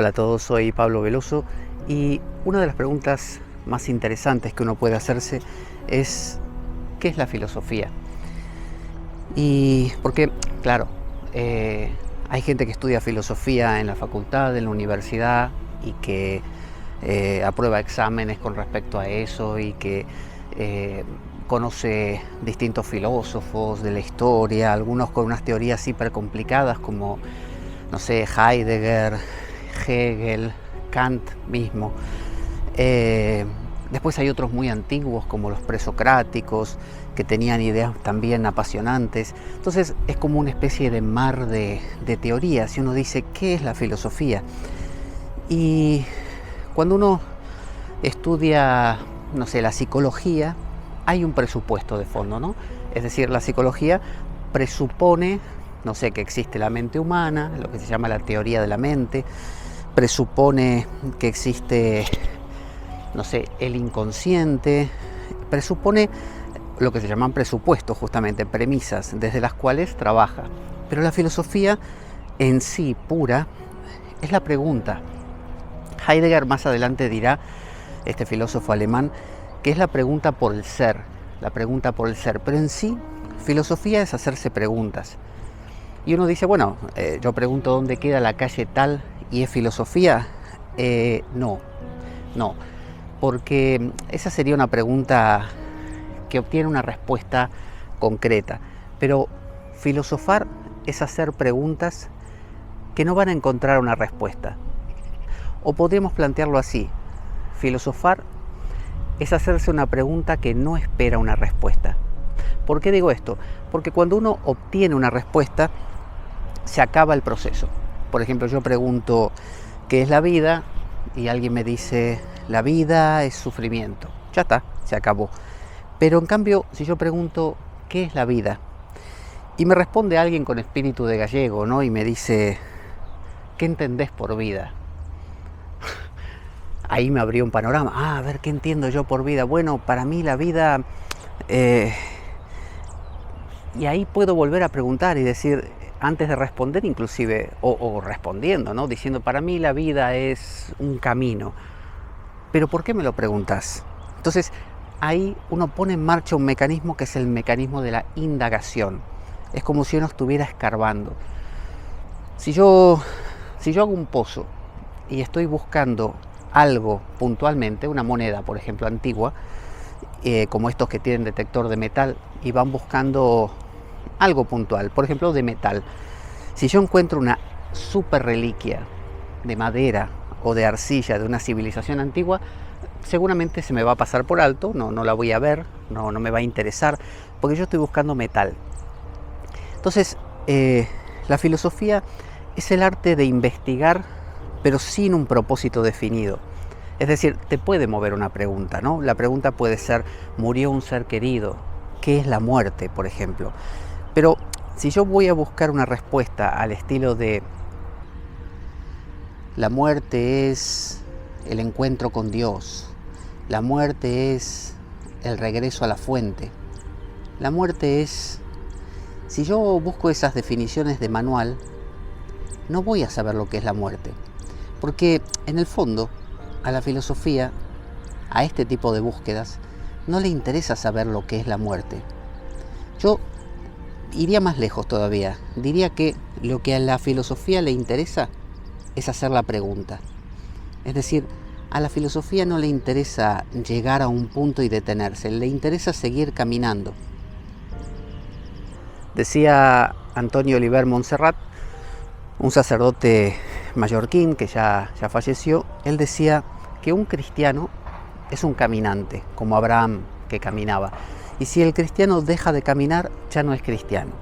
Hola a todos, soy Pablo Veloso y una de las preguntas más interesantes que uno puede hacerse es ¿qué es la filosofía? Y porque, claro, hay gente que estudia filosofía en la facultad, en la universidad y que aprueba exámenes con respecto a eso y que conoce distintos filósofos de la historia, algunos con unas teorías hiper complicadas como, no sé, Heidegger, Hegel, Kant mismo. Después hay otros muy antiguos como los presocráticos que tenían ideas también apasionantes. Entonces es como una especie de mar de teorías y uno dice, ¿qué es la filosofía? Y cuando uno estudia, no sé, la psicología, hay un presupuesto de fondo, ¿no? Es decir, la psicología presupone, no sé, que existe la mente humana, lo que se llama la teoría de la mente, presupone que existe, no sé, el inconsciente, presupone lo que se llaman presupuestos, justamente, premisas desde las cuales trabaja. Pero la filosofía en sí, pura, es la pregunta. Heidegger más adelante dirá, este filósofo alemán, que es la pregunta por el ser, la pregunta por el ser. Pero en sí, filosofía es hacerse preguntas. Y uno dice, bueno, yo pregunto dónde queda la calle tal y es filosofía. No, porque esa sería una pregunta que obtiene una respuesta concreta. Pero filosofar es hacer preguntas que no van a encontrar una respuesta. O podemos plantearlo así, filosofar es hacerse una pregunta que no espera una respuesta. ¿Por qué digo esto? Porque cuando uno obtiene una respuesta, se acaba el proceso. Por ejemplo, yo pregunto, ¿qué es la vida? Y alguien me dice, la vida es sufrimiento. Ya está, se acabó. Pero en cambio, si yo pregunto, ¿qué es la vida? Y me responde alguien con espíritu de gallego, ¿no? Y me dice, ¿qué entendés por vida? Ahí me abrió un panorama. A ver, ¿qué entiendo yo por vida? Bueno, para mí la vida... Y ahí puedo volver a preguntar y decir, antes de responder inclusive, o respondiendo, ¿no? Diciendo, para mí la vida es un camino. ¿Pero por qué me lo preguntas? Entonces, ahí uno pone en marcha un mecanismo que es el mecanismo de la indagación. Es como si uno estuviera escarbando. Si yo hago un pozo y estoy buscando algo puntualmente, una moneda, por ejemplo, antigua, como estos que tienen detector de metal, y van buscando algo puntual, por ejemplo, de metal. Si yo encuentro una super reliquia de madera o de arcilla de una civilización antigua, seguramente se me va a pasar por alto, no la voy a ver, no me va a interesar, porque yo estoy buscando metal. Entonces, la filosofía es el arte de investigar, pero sin un propósito definido. Es decir, te puede mover una pregunta, ¿no? La pregunta puede ser, ¿murió un ser querido? ¿Qué es la muerte, por ejemplo? Pero si yo voy a buscar una respuesta al estilo de la muerte es el encuentro con Dios, la muerte es el regreso a la fuente, la muerte es... Si yo busco esas definiciones de manual, no voy a saber lo que es la muerte, porque en el fondo a la filosofía, a este tipo de búsquedas, no le interesa saber lo que es la muerte. Yo iría más lejos todavía, diría que lo que a la filosofía le interesa es hacer la pregunta. Es decir, a la filosofía no le interesa llegar a un punto y detenerse, le interesa seguir caminando. Decía Antonio Oliver Montserrat, un sacerdote mallorquín que ya falleció, él decía que un cristiano es un caminante, como Abraham que caminaba. Y si el cristiano deja de caminar, ya no es cristiano.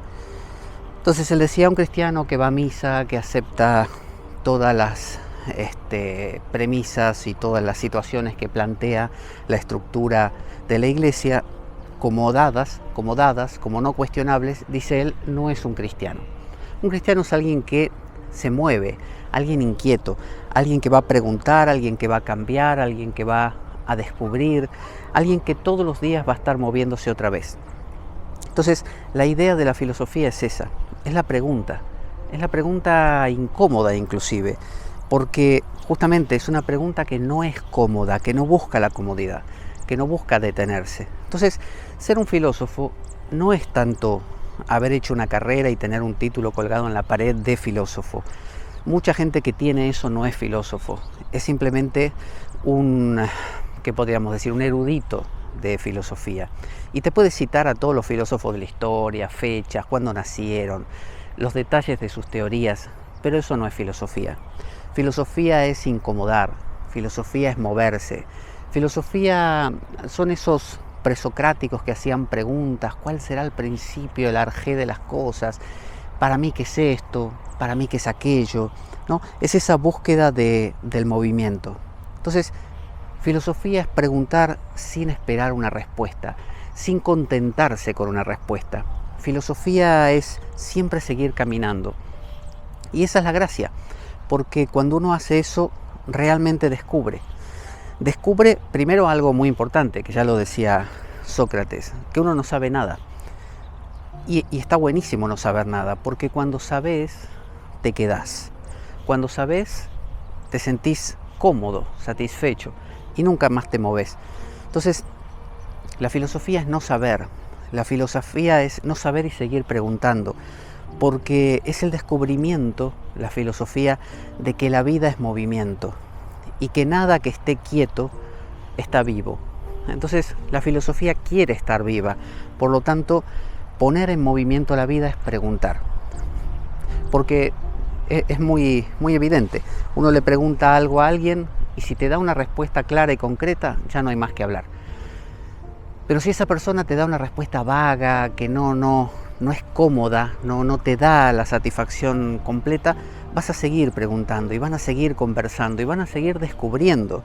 Entonces él decía, un cristiano que va a misa, que acepta todas las premisas y todas las situaciones que plantea la estructura de la iglesia como dadas, como no cuestionables, dice él, no es un cristiano. Un cristiano es alguien que se mueve, alguien inquieto, alguien que va a preguntar, alguien que va a cambiar, alguien que va a descubrir, alguien que todos los días va a estar moviéndose otra vez. Entonces, la idea de la filosofía es esa, es la pregunta incómoda inclusive, porque justamente es una pregunta que no es cómoda, que no busca la comodidad, que no busca detenerse. Entonces, ser un filósofo no es tanto haber hecho una carrera y tener un título colgado en la pared de filósofo. Mucha gente que tiene eso no es filósofo, es simplemente ¿qué podríamos decir? Un erudito de filosofía. Y te puede citar a todos los filósofos de la historia, fechas, cuándo nacieron, los detalles de sus teorías, pero eso no es filosofía. Filosofía es incomodar, filosofía es moverse, filosofía son esos presocráticos que hacían preguntas: ¿cuál será el principio, el arjé de las cosas? ¿Para mí qué es esto? ¿Para mí qué es aquello? ¿No? Es esa búsqueda del movimiento. Entonces, filosofía es preguntar sin esperar una respuesta, sin contentarse con una respuesta. Filosofía es siempre seguir caminando. Y esa es la gracia, porque cuando uno hace eso, realmente descubre. Descubre primero algo muy importante, que ya lo decía Sócrates, que uno no sabe nada. Y está buenísimo no saber nada, porque cuando sabes, te quedás. Cuando sabes, te sentís cómodo, satisfecho, y nunca más te moves. Entonces, la filosofía es no saber. La filosofía es no saber y seguir preguntando, porque es el descubrimiento, la filosofía, de que la vida es movimiento y que nada que esté quieto está vivo. Entonces, la filosofía quiere estar viva, por lo tanto, poner en movimiento la vida es preguntar. Porque es muy evidente. Uno le pregunta algo a alguien y si te da una respuesta clara y concreta, ya no hay más que hablar. Pero si esa persona te da una respuesta vaga, que no es cómoda, no te da la satisfacción completa, vas a seguir preguntando y van a seguir conversando y van a seguir descubriendo.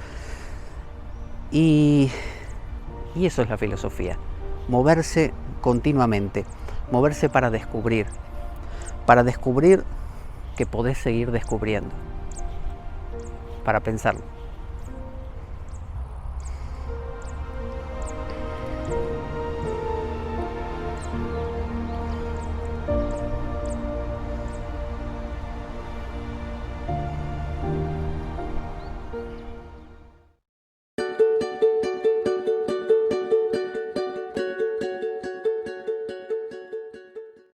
Y eso es la filosofía, moverse continuamente, moverse para descubrir que podés seguir descubriendo, para pensarlo.